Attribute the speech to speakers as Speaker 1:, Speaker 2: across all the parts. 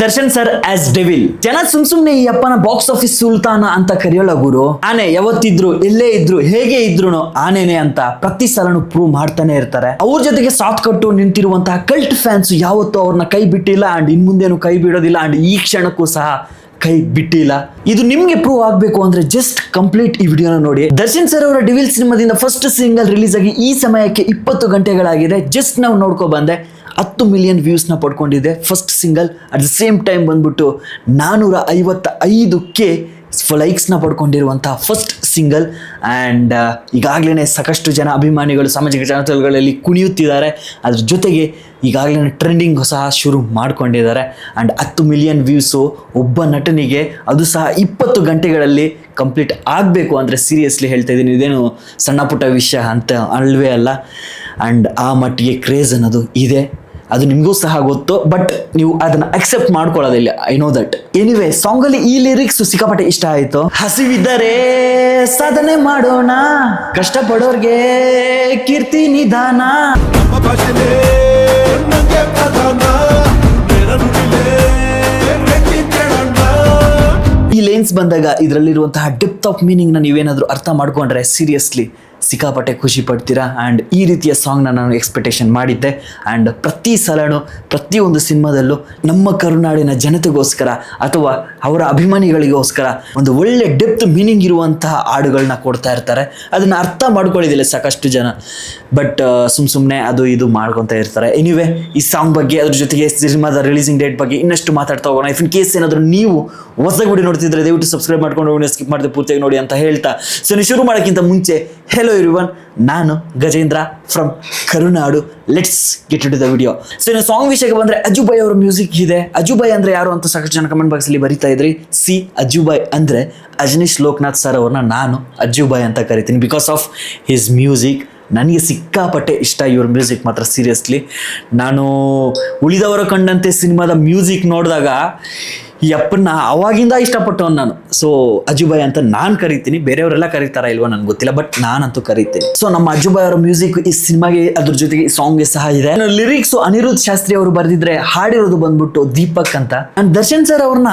Speaker 1: Darshan sir as devil. ಜನ ಸುಮ್ನೆ ಈ ಅಪ್ಪನ ಬಾಕ್ಸ್ ಆಫೀಸ್ ಸುಲ್ತಾನ ಅಂತ ಕರೆಯೋಳ ಗುರು. ಆನೆ ಯಾವತ್ತಿದ್ರು ಎಲ್ಲೇ ಇದ್ರು ಹೇಗೆ ಇದ್ರು ಆನೆನೆ ಅಂತ ಪ್ರತಿ ಸಲನು ಪ್ರೂವ್ ಮಾಡ್ತಾನೆ ಇರ್ತಾರೆ. ಅವ್ರ ಜೊತೆಗೆ ಸಾಥ್ ಕಟ್ಟು ನಿಂತಿರುವಂತಹ ಕಲ್ಟ್ ಫ್ಯಾನ್ಸ್ ಯಾವತ್ತೂ ಅವ್ರನ್ನ ಕೈ ಬಿಟ್ಟಿಲ್ಲ ಅಂಡ್ ಇನ್ ಮುಂದೇನು ಕೈ ಬಿಡೋದಿಲ್ಲ ಅಂಡ್ ಈ ಕ್ಷಣಕ್ಕೂ ಸಹ ಕೈ ಬಿಟ್ಟಿಲ್ಲ. ಇದು ನಿಮ್ಗೆ ಪ್ರೂವ್ ಆಗ್ಬೇಕು ಅಂದ್ರೆ ಜಸ್ಟ್ ಕಂಪ್ಲೀಟ್ ಈ ವಿಡಿಯೋನ ನೋಡಿ. ದರ್ಶನ್ ಸರ್ ಅವರ ಡೆವಿಲ್ ಸಿನಿಮಾದಿಂದ ಫಸ್ಟ್ ಸಿಂಗಲ್ ರಿಲೀಸ್ ಆಗಿ ಈ ಸಮಯಕ್ಕೆ 20 ಗಂಟೆಗಳಾಗಿದೆ. ಜಸ್ಟ್ ನಾವು ನೋಡ್ಕೊ ಬಂದೆ 10 ಮಿಲಿಯನ್ ವ್ಯೂಸ್ ನ ಪಡ್ಕೊಂಡಿದೆ first single. At the same time ಬಂದ್ಬಿಟ್ಟು 455K ಲೈಕ್ಸ್ ನ ಪಡ್ಕೊಂಡಿರುವಂತಹ ಫಸ್ಟ್ ಸಿಂಗಲ್. ಆ್ಯಂಡ್ ಈಗಾಗಲೇ ಸಾಕಷ್ಟು ಜನ ಅಭಿಮಾನಿಗಳು ಸಾಮಾಜಿಕ ಜಾಲತಾಣಗಳಲ್ಲಿ ಕುಣಿಯುತ್ತಿದ್ದಾರೆ. ಅದ್ರ ಜೊತೆಗೆ ಈಗಾಗಲೇ ಟ್ರೆಂಡಿಂಗ್ ಸಹ ಶುರು ಮಾಡ್ಕೊಂಡಿದ್ದಾರೆ. ಆ್ಯಂಡ್ 10 ಮಿಲಿಯನ್ ವ್ಯೂಸು ಒಬ್ಬ ನಟನಿಗೆ, ಅದು ಸಹ 20 ಗಂಟೆಗಳಲ್ಲಿ ಕಂಪ್ಲೀಟ್ ಆಗಬೇಕು ಅಂದರೆ ಸೀರಿಯಸ್ಲಿ ಹೇಳ್ತಾ ಇದ್ದೀನಿ, ಇದೇನು ಸಣ್ಣ ಪುಟ್ಟ ವಿಷಯ ಅಂತ ಅಲ್ವೇ ಅಲ್ಲ. ಆ್ಯಂಡ್ ಆ ಮಟ್ಟಿಗೆ ಕ್ರೇಜ್ ಅನ್ನೋದು ಇದೆ, ಅದು ನಿಮಗೂ ಸಹ ಗೊತ್ತು. ಬಟ್ ನೀವು ಅದನ್ನ ಅಕ್ಸೆಪ್ಟ್ ಮಾಡ್ಕೊಳ್ಳೋದಿಲ್ಲ, I know that. Anyway song ಅಲ್ಲಿ ಈ ಲಿರಿಕ್ಸ್ ಸಿಕ್ಕಾಪಟ್ಟೆ ಇಷ್ಟ ಆಯ್ತು. ಹಸಿವಿದ್ದರೆ ಸಾಧನೆ ಮಾಡೋಣ, ಕಷ್ಟಪಡೋರ್ಗೆ ಕೀರ್ತಿ ನಿಧಾನ. ಈ ಲೈನ್ಸ್ ಬಂದಾಗ ಇದರಲ್ಲಿರುವಂತಹ ಡೆಪ್ತ್ ಆಫ್ ಮೀನಿಂಗ್ ನ ನೀವೇನಾದ್ರೂ ಅರ್ಥ ಮಾಡ್ಕೊಂಡ್ರೆ ಸೀರಿಯಸ್ಲಿ ಸಿಕ್ಕಾಪಟ್ಟೆ ಖುಷಿ ಪಡ್ತೀರಾ. ಆ್ಯಂಡ್ ಈ ರೀತಿಯ ಸಾಂಗ್ನ ನಾನು ಎಕ್ಸ್ಪೆಕ್ಟೇಷನ್ ಮಾಡಿದ್ದೆ. ಆ್ಯಂಡ್ ಪ್ರತಿ ಸಲನೂ ಪ್ರತಿಯೊಂದು ಸಿನಿಮಾದಲ್ಲೂ ನಮ್ಮ ಕರುನಾಡಿನ ಜನತೆಗೋಸ್ಕರ ಅಥವಾ ಅವರ ಅಭಿಮಾನಿಗಳಿಗೋಸ್ಕರ ಒಂದು ಒಳ್ಳೆ ಡೆಪ್ತ್ ಮೀನಿಂಗ್ ಇರುವಂತಹ ಹಾಡುಗಳನ್ನ ಕೊಡ್ತಾ ಇರ್ತಾರೆ. ಅದನ್ನು ಅರ್ಥ ಮಾಡ್ಕೊಳ್ಳೋದಿಲ್ಲ ಸಾಕಷ್ಟು ಜನ, ಬಟ್ ಸುಮ್ಮನೆ ಅದು ಇದು ಮಾಡ್ಕೊತಾ ಇರ್ತಾರೆ. ಎನಿವೆ ಈ ಸಾಂಗ್ ಬಗ್ಗೆ, ಅದ್ರ ಜೊತೆಗೆ ಸಿನಿಮಾದ ರಿಲೀಸಿಂಗ್ ಡೇಟ್ ಬಗ್ಗೆ ಇನ್ನಷ್ಟು ಮಾತಾಡ್ತಾ ಹೋಗೋಣ. ಇಫ್ ಇನ್ ಕೇಸ್ ಏನಾದರೂ ನೀವು ಹೊಸದಾಗಿ ವಿಡಿಯೋ ನೋಡ್ತಿದ್ರೆ ದಯವಿಟ್ಟು ಸಬ್ಸ್ಕ್ರೈಬ್ ಮಾಡ್ಕೊಂಡು ಸ್ಕಿಪ್ ಮಾಡದೆ ಪೂರ್ತಿಯಾಗಿ ನೋಡಿ ಅಂತ ಹೇಳ್ತಾ, ಸೊ ನೀವು ಶುರು ಮಾಡೋಕ್ಕಿಂತ ಮುಂಚೆ ಹೆಲೋ ಎವ್ರಿವನ್, ನಾನು Gajendra from Karunadu. Let's get to the video. So ಇನ್ನು ಸಾಂಗ್ ವಿಷಯಕ್ಕೆ ಬಂದರೆ ಅಜುಬಾಯ್ ಅವರ ಮ್ಯೂಸಿಕ್ ಇದೆ. ಅಜುಬಾಯ್ ಅಂದರೆ ಯಾರು ಅಂತ ಸಾಕಷ್ಟು ಜನ ಕಮೆಂಟ್ ಬಾಕ್ಸಲ್ಲಿ ಬರೀತಾ ಇದ್ರಿ. ಅಜುಬಾಯ್ ಅಂದರೆ ಅಜನೀಶ್ ಲೋಕನಾಥ್ ಸರ್ ಅವ್ರನ್ನ ನಾನು ಅಜುಬಾಯ್ ಅಂತ ಕರಿತೀನಿ ಬಿಕಾಸ್ ಆಫ್ ಹಿಸ್ ಮ್ಯೂಸಿಕ್. ನನಗೆ ಸಿಕ್ಕಾಪಟ್ಟೆ ಇಷ್ಟ ಇವ್ರ ಮ್ಯೂಸಿಕ್ ಮಾತ್ರ. ಸೀರಿಯಸ್ಲಿ ನಾನು ಉಳಿದವರ ಕಂಡಂತೆ ಸಿನಿಮಾದ ಮ್ಯೂಸಿಕ್ ನೋಡಿದಾಗ ಈ ಅಪ್ಪನ್ನ ಅವಾಗಿಂದ ಇಷ್ಟಪಟ್ಟವನು ನಾನು. ಸೊ ಅಜುಬಾಯ್ ಅಂತ ನಾನು ಕರಿತೀನಿ, ಬೇರೆಯವರೆಲ್ಲ ಕರೀತಾರ ಇಲ್ವಾ ನನಗೆ ಗೊತ್ತಿಲ್ಲ, ಬಟ್ ನಾನಂತೂ ಕರಿತೀನಿ. ಸೊ ನಮ್ಮ ಅಜುಬಾಯ್ ಅವರ ಮ್ಯೂಸಿಕ್ ಈ ಸಿನಿಮಾಗೆ, ಅದ್ರ ಜೊತೆಗೆ ಈ ಸಾಂಗ್ಗೆ ಸಹ ಇದೆ. ಲಿರಿಕ್ಸ್ ಅನಿರುದ್ಧ್ ಶಾಸ್ತ್ರಿ ಅವರು ಬರೆದಿದ್ರೆ, ಹಾಡಿರೋದು ಬಂದ್ಬಿಟ್ಟು ದೀಪಕ್ ಅಂತ. ಅಂಡ್ ದರ್ಶನ್ ಸರ್ ಅವ್ರನ್ನ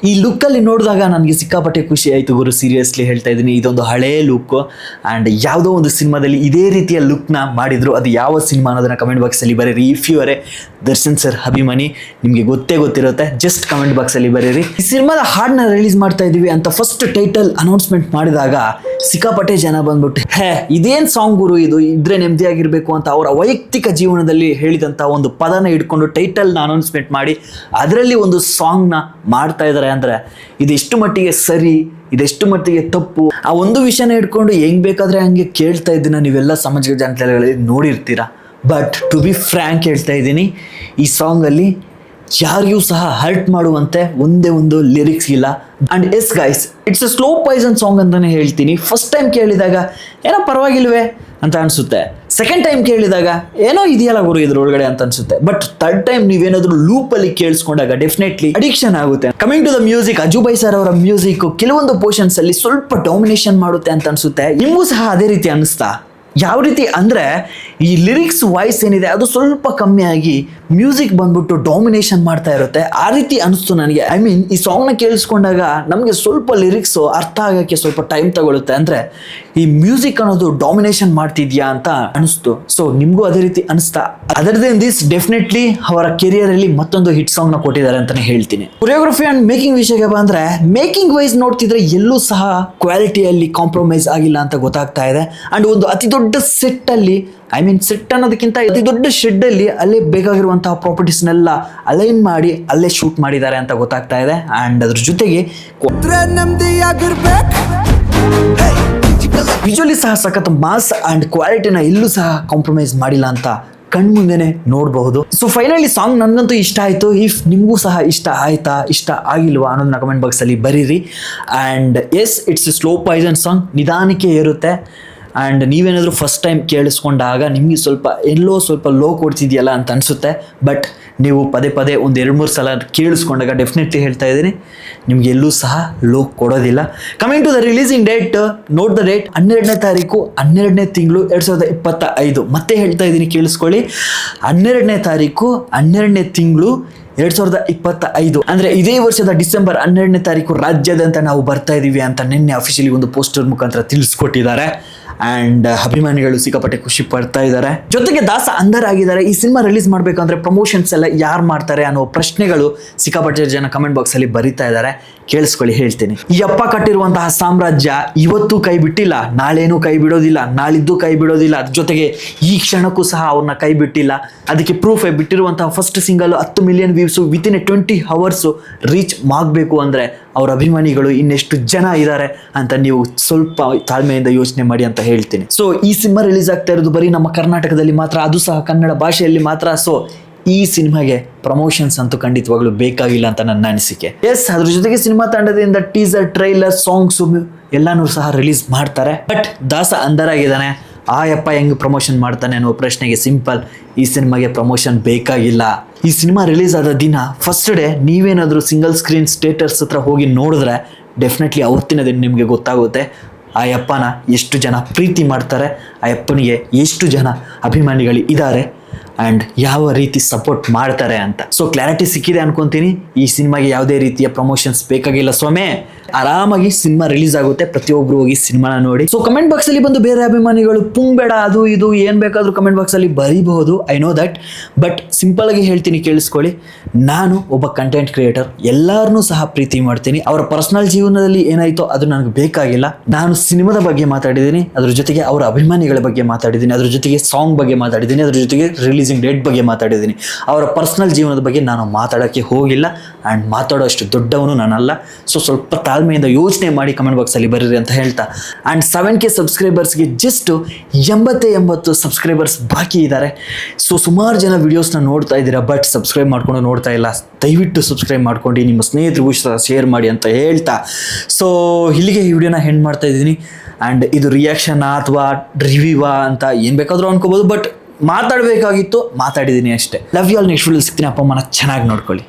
Speaker 1: ಈ ಲುಕ್ ಅಲ್ಲಿ ನೋಡಿದಾಗ ನನಗೆ ಸಿಕ್ಕಾಪಟ್ಟೆ ಖುಷಿ ಆಯ್ತು ಗುರು. ಸೀರಿಯಸ್ಲಿ ಹೇಳ್ತಾ ಇದ್ದೀನಿ, ಇದೊಂದು ಹಳೇ ಲುಕ್. ಅಂಡ್ ಯಾವುದೋ ಒಂದು ಸಿನಿಮಾದಲ್ಲಿ ಇದೇ ರೀತಿಯ ಲುಕ್ ನ ಮಾಡಿದ್ರು. ಅದು ಯಾವ ಸಿನಿಮಾ ಅನ್ನೋದನ್ನ ಕಮೆಂಟ್ ಬಾಕ್ಸ್ ಅಲ್ಲಿ ಬರೀರಿ. If you are a Darshan sir ಅಭಿಮಾನಿ, ನಿಮಗೆ ಗೊತ್ತಿರುತ್ತೆ, ಜಸ್ಟ್ ಕಮೆಂಟ್ ಬಾಕ್ಸ್ ಅಲ್ಲಿ ಬರೀರಿ. ಈ ಸಿನಿಮಾದ ಹಾಡನ್ನ ರಿಲೀಸ್ ಮಾಡ್ತಾ ಇದೀವಿ ಅಂತ ಫಸ್ಟ್ ಟೈಟಲ್ ಅನೌನ್ಸ್ಮೆಂಟ್ ಮಾಡಿದಾಗ ಸಿಕ್ಕಾಪಟ್ಟೆ ಜನ ಬಂದ್ಬಿಟ್ಟು, ಇದೇನ್ ಸಾಂಗ್ ಗುರು, ಇದು ಇದ್ರೆ ನೆಮ್ಮದಿಯಾಗಿರ್ಬೇಕು ಅಂತ ಅವರ ವೈಯಕ್ತಿಕ ಜೀವನದಲ್ಲಿ ಹೇಳಿದಂತ ಒಂದು ಪದನ ಇಟ್ಕೊಂಡು ಟೈಟಲ್ ನ ಅನೌನ್ಸ್ಮೆಂಟ್ ಮಾಡಿ ಅದರಲ್ಲಿ ಒಂದು ಸಾಂಗ್ ನ ಮಾಡ್ತಾ ಇದಾರೆ ಅಂದ್ರೆ ಇದೆಷ್ಟು ಮಟ್ಟಿಗೆ ಸರಿ, ಇದೆಷ್ಟು ಮಟ್ಟಿಗೆ ತಪ್ಪು. ಆ ಒಂದು ವಿಷಯನ ಇಟ್ಕೊಂಡು ಹೆಂಗ್ ಬೇಕಾದ್ರೆ ಹಂಗೆ ಕೇಳ್ತಾ ಇದ್ದೀನ ನೀವೆಲ್ಲ ಸಾಮಾಜಿಕ ಜಾಲತಾಣಗಳಲ್ಲಿ ನೋಡಿರ್ತೀರಾ. ಬಟ್ ಟು ಬಿ ಫ್ರ್ಯಾಂಕ್ ಹೇಳ್ತಾ ಇದ್ದೀನಿ, ಈ ಸಾಂಗ್ ಅಲ್ಲಿ ಯಾರಿಗೂ ಸಹ ಹರ್ಟ್ ಮಾಡುವಂತೆ ಒಂದೇ ಒಂದು ಲಿರಿಕ್ಸ್ ಇಲ್ಲ. And yes guys, it's a slow poison song ಅಂತಾನೆ ಹೇಳ್ತೀನಿ. ಫಸ್ಟ್ ಟೈಮ್ ಕೇಳಿದಾಗ ಏನೋ ಪರವಾಗಿಲ್ವೇ ಅಂತ ಅನ್ಸುತ್ತೆ. ಸೆಕೆಂಡ್ ಟೈಮ್ ಕೇಳಿದಾಗ ಏನೋ ಇದೆಯಲ್ಲ ಗುರು ಇದ್ರೊಳಗಡೆ ಅಂತ ಅನ್ಸುತ್ತೆ. ಬಟ್ ಥರ್ಡ್ ಟೈಮ್ ನೀವೇನಾದ್ರೂ ಲೂಪ್ ಅಲ್ಲಿ ಕೇಳಿಸ್ಕೊಂಡಾಗ ಡೆಫಿನೆಟ್ಲಿ ಅಡಿಕ್ಷನ್ ಆಗುತ್ತೆ. Coming to the music, Ajubhai sir ಅವರ ಮ್ಯೂಸಿಕ್ ಕೆಲವೊಂದು ಪೋರ್ಷನ್ಸ್ ಅಲ್ಲಿ ಸ್ವಲ್ಪ ಡಾಮಿನೇಷನ್ ಮಾಡುತ್ತೆ ಅಂತ ಅನ್ಸುತ್ತೆ. ನಿಮಗೂ ಸಹ ಅದೇ ರೀತಿ ಅನಿಸ್ತಾ? ಯಾವ ರೀತಿ ಅಂದರೆ ಈ ಲಿರಿಕ್ಸ್ ವಾಯ್ಸ್ ಏನಿದೆ ಅದು ಸ್ವಲ್ಪ ಕಮ್ಮಿ ಆಗಿ ಮ್ಯೂಸಿಕ್ ಬಂದ್ಬಿಟ್ಟು ಡಾಮಿನೇಷನ್ ಮಾಡ್ತಾ ಇರುತ್ತೆ. ಆ ರೀತಿ ಅನಿಸ್ತು ನನಗೆ. ಐ ಮೀನ್ ಈ ಸಾಂಗ್ನ ಕೇಳಿಸ್ಕೊಂಡಾಗ ನಮಗೆ ಸ್ವಲ್ಪ ಲಿರಿಕ್ಸ್ ಅರ್ಥ ಆಗೋಕ್ಕೆ ಸ್ವಲ್ಪ ಟೈಮ್ ತಗೊಳುತ್ತೆ. ಅಂದರೆ ಈ ಮ್ಯೂಸಿಕ್ ಅನ್ನೋದು ಡಾಮಿನೇಷನ್ ಮಾಡ್ತಿದ್ಯಾ ಅಂತ ಅನಿಸ್ತು. ಸೊ ನಿಮಗೂ ಅದೇ ರೀತಿ ಅನಿಸ್ತಾ? ಅದರ್ ದೆನ್ ದಿಸ್ ಡೆಫಿನೆಟ್ಲಿ ಅವರ ಕೆರಿಯರ್ ಅಲ್ಲಿ ಮತ್ತೊಂದು ಹಿಟ್ ಸಾಂಗ್ ನ ಕೊಟ್ಟಿದ್ದಾರೆ ಅಂತಾನೆ ಹೇಳ್ತೀನಿ. ಕೊರಿಯೋಗ್ರಫಿ ಅಂಡ್ ಮೇಕಿಂಗ್ ವಿಷಯಕ್ಕೆ ಬಂದ್ರೆ, ಮೇಕಿಂಗ್ ವೈಸ್ ನೋಡ್ತಿದ್ರೆ ಎಲ್ಲೂ ಸಹ ಕ್ವಾಲಿಟಿಯಲ್ಲಿ ಕಾಂಪ್ರಮೈಸ್ ಆಗಿಲ್ಲ ಅಂತ ಗೊತ್ತಾಗ್ತಾ ಇದೆ. ಅಂಡ್ ಒಂದು ಅತಿ ದೊಡ್ಡ ಸೆಟ್ ಅಲ್ಲಿ, ಐ ಮೀನ್ ಸೆಟ್ ಅನ್ನೋದಕ್ಕಿಂತ ಅತಿ ದೊಡ್ಡ ಶೆಡ್ ಅಲ್ಲಿ ಅಲ್ಲೇ ಬೇಕಾಗಿರುವಂತಹ ಪ್ರಾಪರ್ಟೀಸ್ನೆಲ್ಲ ಅಲೈನ್ ಮಾಡಿ ಅಲ್ಲೇ ಶೂಟ್ ಮಾಡಿದ್ದಾರೆ ಅಂತ ಗೊತ್ತಾಗ್ತಾ ಇದೆ. ಅಂಡ್ ಅದ್ರ ಜೊತೆಗೆ ವಿಜುವಲಿ ಸಹ ಸಖತ್ ಮಾಸ್ ಅಂಡ್ ಕ್ವಾಲಿಟಿನ ಎಲ್ಲೂ ಸಹ ಕಾಂಪ್ರಮೈಸ್ ಮಾಡಿಲ್ಲ ಅಂತ ಕಣ್ಮುಂದೆನೆ ನೋಡಬಹುದು. ಸೊ ಫೈನಲಿ ಸಾಂಗ್ ನನಗಂತೂ ಇಷ್ಟ ಆಯ್ತು. ಇಫ್ ನಿಮಗೂ ಸಹ ಇಷ್ಟ ಆಯ್ತಾ, ಇಷ್ಟ ಆಗಿಲ್ವಾ ಅನ್ನೋದನ್ನ ಕಮೆಂಟ್ ಬಾಕ್ಸ್ ಅಲ್ಲಿ ಬರೀರಿ. And yes, it's slow poison song, ನಿಧಾನಕ್ಕೆ ಇರುತ್ತೆ. ಆ್ಯಂಡ್ ನೀವೇನಾದರೂ ಫಸ್ಟ್ ಟೈಮ್ ಕೇಳಿಸ್ಕೊಂಡಾಗ ನಿಮಗೆ ಸ್ವಲ್ಪ ಲೋ ಕೊಡ್ತಿದೆಯಲ್ಲ ಅಂತ ಅನಿಸುತ್ತೆ. ಬಟ್ ನೀವು ಪದೇ ಒಂದು 2-3 ಸಲ ಕೇಳಿಸ್ಕೊಂಡಾಗ ಡೆಫಿನೆಟ್ಲಿ ಹೇಳ್ತಾ ಇದ್ದೀನಿ, ನಿಮ್ಗೆ ಎಲ್ಲೂ ಸಹ ಲೋ ಕೊಡೋದಿಲ್ಲ. Coming to the releasing date, note the date, 12ನೇ ತಾರೀಕು 12ನೇ ತಿಂಗಳು 2025. ಮತ್ತೆ ಹೇಳ್ತಾ ಇದ್ದೀನಿ ಕೇಳಿಸ್ಕೊಳ್ಳಿ, 12ನೇ ತಾರೀಕು 12ನೇ ತಿಂಗಳು 2025 ಅಂದ್ರೆ ಇದೇ ವರ್ಷದ ಡಿಸೆಂಬರ್ 12ನೇ ತಾರೀಕು ರಾಜ್ಯಾದ್ಯಂತ ನಾವು ಬರ್ತಾ ಇದೀವಿ ಅಂತ ನಿನ್ನೆ ಅಫಿಷಿಯಲಿ ಒಂದು ಪೋಸ್ಟರ್ ಮುಖಾಂತರ ತಿಳಿಸ್ಕೊಟ್ಟಿದ್ದಾರೆ. ಅಂಡ್ ಅಭಿಮಾನಿಗಳು ಸಿಕ್ಕಾಪಟ್ಟೆ ಖುಷಿ ಪಡ್ತಾ ಇದ್ದಾರೆ. ಜೊತೆಗೆ ದಾಸ ಅಂಧರಾಗಿದ್ದಾರೆ. ಈ ಸಿನಿಮಾ ರಿಲೀಸ್ ಮಾಡ್ಬೇಕಂದ್ರೆ ಪ್ರಮೋಷನ್ಸ್ ಎಲ್ಲ ಯಾರು ಮಾಡ್ತಾರೆ ಅನ್ನೋ ಪ್ರಶ್ನೆಗಳು ಸಿಕ್ಕಾಪಟ್ಟೆ ಜನ ಕಮೆಂಟ್ ಬಾಕ್ಸ್ ಅಲ್ಲಿ ಬರೀತಾ ಇದ್ದಾರೆ. ಕೇಳಿಸ್ಕೊಳ್ಳಿ, ಹೇಳ್ತೀನಿ. ಈ ಅಪ್ಪ ಕಟ್ಟಿರುವಂತಹ ಸಾಮ್ರಾಜ್ಯ ಇವತ್ತು ಕೈ ಬಿಟ್ಟಿಲ್ಲ, ನಾಳೇನೂ ಕೈ ಬಿಡೋದಿಲ್ಲ, ನಾಳಿದ್ದು ಕೈ ಬಿಡೋದಿಲ್ಲ. ಅದ್ರ ಜೊತೆಗೆ ಈ ಕ್ಷಣಕ್ಕೂ ಸಹ ಅವ್ರನ್ನ ಕೈ ಬಿಟ್ಟಿಲ್ಲ. ಅದಕ್ಕೆ ಪ್ರೂಫ್ ಬಿಟ್ಟಿರುವಂತಹ first single 10 million views within 20 hours reach ಮಾಡಬೇಕು ಅಂದ್ರೆ ಅವ್ರ ಅಭಿಮಾನಿಗಳು ಇನ್ನೆಷ್ಟು ಜನ ಇದ್ದಾರೆ ಅಂತ ನೀವು ಸ್ವಲ್ಪ ತಾಳ್ಮೆಯಿಂದ ಯೋಚನೆ ಮಾಡಿ ಅಂತ ಹೇಳ್ತೀನಿ. ಸೊ ಈ ಸಿನಿಮಾ ರಿಲೀಸ್ ಆಗ್ತಾ ಇರೋದು ಬರೀ ನಮ್ಮ ಕರ್ನಾಟಕದಲ್ಲಿ ಮಾತ್ರ, ಅದು ಸಹ ಕನ್ನಡ ಭಾಷೆಯಲ್ಲಿ ಮಾತ್ರ. ಸೊ ಈ ಸಿನಿಮಾಗೆ ಪ್ರಮೋಷನ್ಸ್ ಅಂತೂ ಖಂಡಿತವಾಗ್ಲೂ ಬೇಕಾಗಿಲ್ಲ ಅಂತ ನನ್ನ ಅನಿಸಿಕೆ. ಎಸ್, ಅದ್ರ ಜೊತೆಗೆ ಸಿನಿಮಾ ತಂಡದಿಂದ ಟೀಸರ್, ಟ್ರೈಲರ್, ಸಾಂಗ್ಸ್ ಎಲ್ಲಾನು ಸಹ ರಿಲೀಸ್ ಮಾಡ್ತಾರೆ. ಬಟ್ ದಾಸ ಅಂಧರಾಗಿದ್ದಾನೆ, ಆ ಯಪ್ಪ ಹೆಂಗೆ ಪ್ರಮೋಷನ್ ಮಾಡ್ತಾನೆ ಅನ್ನೋ ಪ್ರಶ್ನೆಗೆ ಸಿಂಪಲ್, ಈ ಸಿನಿಮಾಗೆ ಪ್ರಮೋಷನ್ ಬೇಕಾಗಿಲ್ಲ. ಈ ಸಿನಿಮಾ ರಿಲೀಸ್ ಆದ ದಿನ ಫಸ್ಟ್ ಡೇ ನೀವೇನಾದರೂ ಸಿಂಗಲ್ ಸ್ಕ್ರೀನ್ ಸ್ಟೇಟಸ್ ಹತ್ರ ಹೋಗಿ ನೋಡಿದ್ರೆ ಡೆಫಿನೆಟ್ಲಿ ಅವತ್ತಿನ ದಿನ ನಿಮಗೆ ಗೊತ್ತಾಗುತ್ತೆ ಆ ಯಪ್ಪನ ಎಷ್ಟು ಜನ ಪ್ರೀತಿ ಮಾಡ್ತಾರೆ, ಆ ಯಪ್ಪನಿಗೆ ಎಷ್ಟು ಜನ ಅಭಿಮಾನಿಗಳು ಇದ್ದಾರೆ ಆ್ಯಂಡ್ ಯಾವ ರೀತಿ ಸಪೋರ್ಟ್ ಮಾಡ್ತಾರೆ ಅಂತ. ಸೊ ಕ್ಲಾರಿಟಿ ಸಿಕ್ಕಿದೆ ಅನ್ಕೊಂತೀನಿ. ಈ ಸಿನಿಮಾಗೆ ಯಾವುದೇ ರೀತಿಯ ಪ್ರಮೋಷನ್ಸ್ ಬೇಕಾಗಿಲ್ಲ ಸ್ವಾಮಿ. ಆರಾಮಾಗಿ ಸಿನಿಮಾ ರಿಲೀಸ್ ಆಗುತ್ತೆ, ಪ್ರತಿಯೊಬ್ಬರು ಹೋಗಿ ಸಿನಿಮಾನ ನೋಡಿ. ಸೊ ಕಮೆಂಟ್ ಬಾಕ್ಸ್ ಅಲ್ಲಿ ಬಂದು ಬೇರೆ ಅಭಿಮಾನಿಗಳು ಬೇಡ ಅದು ಇದು ಏನ್ ಬೇಕಾದ್ರೂ ಕಮೆಂಟ್ ಬಾಕ್ಸ್ ಅಲ್ಲಿ ಬರೀಬಹುದು, I know that. But simple ಆಗಿ ಹೇಳ್ತೀನಿ, ಕೇಳಿಸ್ಕೊಳ್ಳಿ. ನಾನು ಒಬ್ಬ ಕಂಟೆಂಟ್ ಕ್ರಿಯೇಟರ್, ಎಲ್ಲಾರನ್ನೂ ಸಹ ಪ್ರೀತಿ ಮಾಡ್ತೀನಿ. ಅವರ ಪರ್ಸನಲ್ ಜೀವನದಲ್ಲಿ ಏನಾಯ್ತೋ ಅದು ನನಗೆ ಬೇಕಾಗಿಲ್ಲ. ನಾನು ಸಿನಿಮಾದ ಬಗ್ಗೆ ಮಾತಾಡಿದ್ದೀನಿ, ಅದ್ರ ಜೊತೆಗೆ ಅವರ ಅಭಿಮಾನಿಗಳ ಬಗ್ಗೆ ಮಾತಾಡಿದ್ದೀನಿ, ಅದ್ರ ಜೊತೆಗೆ ಸಾಂಗ್ ಬಗ್ಗೆ ಮಾತಾಡಿದ್ದೀನಿ, ಅದ್ರ ಜೊತೆಗೆ ರಿಲೀಸಿಂಗ್ ಡೇಟ್ ಬಗ್ಗೆ ಮಾತಾಡಿದ್ದೀನಿ. ಅವರ ಪರ್ಸನಲ್ ಜೀವನದ ಬಗ್ಗೆ ನಾನು ಮಾತಾಡೋಕ್ಕೆ ಹೋಗಿಲ್ಲ ಆ್ಯಂಡ್ ಮಾತಾಡೋ ಅಷ್ಟು ದೊಡ್ಡವನು ನಾನಲ್ಲ. ಸೊ ಸ್ವಲ್ಪ ತಾಳ್ಮೆಯಿಂದ ಯೋಚನೆ ಮಾಡಿ ಕಮೆಂಟ್ ಬಾಕ್ಸಲ್ಲಿ ಬರೀರಿ ಅಂತ ಹೇಳ್ತಾ, ಆ್ಯಂಡ್ 7K ಸಬ್ಸ್ಕ್ರೈಬರ್ಸ್ಗೆ ಜಸ್ಟ್ 80 ಸಬ್ಸ್ಕ್ರೈಬರ್ಸ್ ಬಾಕಿ ಇದ್ದಾರೆ. ಸೊ ಸುಮಾರು ಜನ ವೀಡಿಯೋಸ್ನ ನೋಡ್ತಾ ಇದ್ದೀರಾ, ಬಟ್ ಸಬ್ಸ್ಕ್ರೈಬ್ ಮಾಡ್ಕೊಂಡು ನೋಡ್ತಾ ಇಲ್ಲ. ದಯವಿಟ್ಟು ಸಬ್ಸ್ಕ್ರೈಬ್ ಮಾಡ್ಕೊಂಡು ನಿಮ್ಮ ಸ್ನೇಹಿತರಿಗೂ ಶೇರ್ ಮಾಡಿ ಅಂತ ಹೇಳ್ತಾ, ಸೊ ಇಲ್ಲಿಗೆ ಈ ವಿಡಿಯೋನ ಹೆಂಡ್ ಮಾಡ್ತಾ ಇದ್ದೀನಿ. ಆ್ಯಂಡ್ ಇದು ರಿಯಾಕ್ಷನಾ ಅಥವಾ ರಿವ್ಯೂವಾ ಅಂತ ಏನು ಬೇಕಾದರೂ ಅನ್ಕೋಬೋದು, ಬಟ್ ಮಾತಾಡಬೇಕಾಗಿತ್ತು, ಮಾತಾಡಿದ್ದೀನಿ ಅಷ್ಟೇ. Love you all. ನೆಕ್ಸ್ಟ್ ವಿಡಿಯೋಲಿ ಸಿಗ್ತೀನಿ. ಅಪ್ಪ ಅಮ್ಮನ ಚೆನ್ನಾಗಿ ನೋಡ್ಕೊಳ್ಳಿ.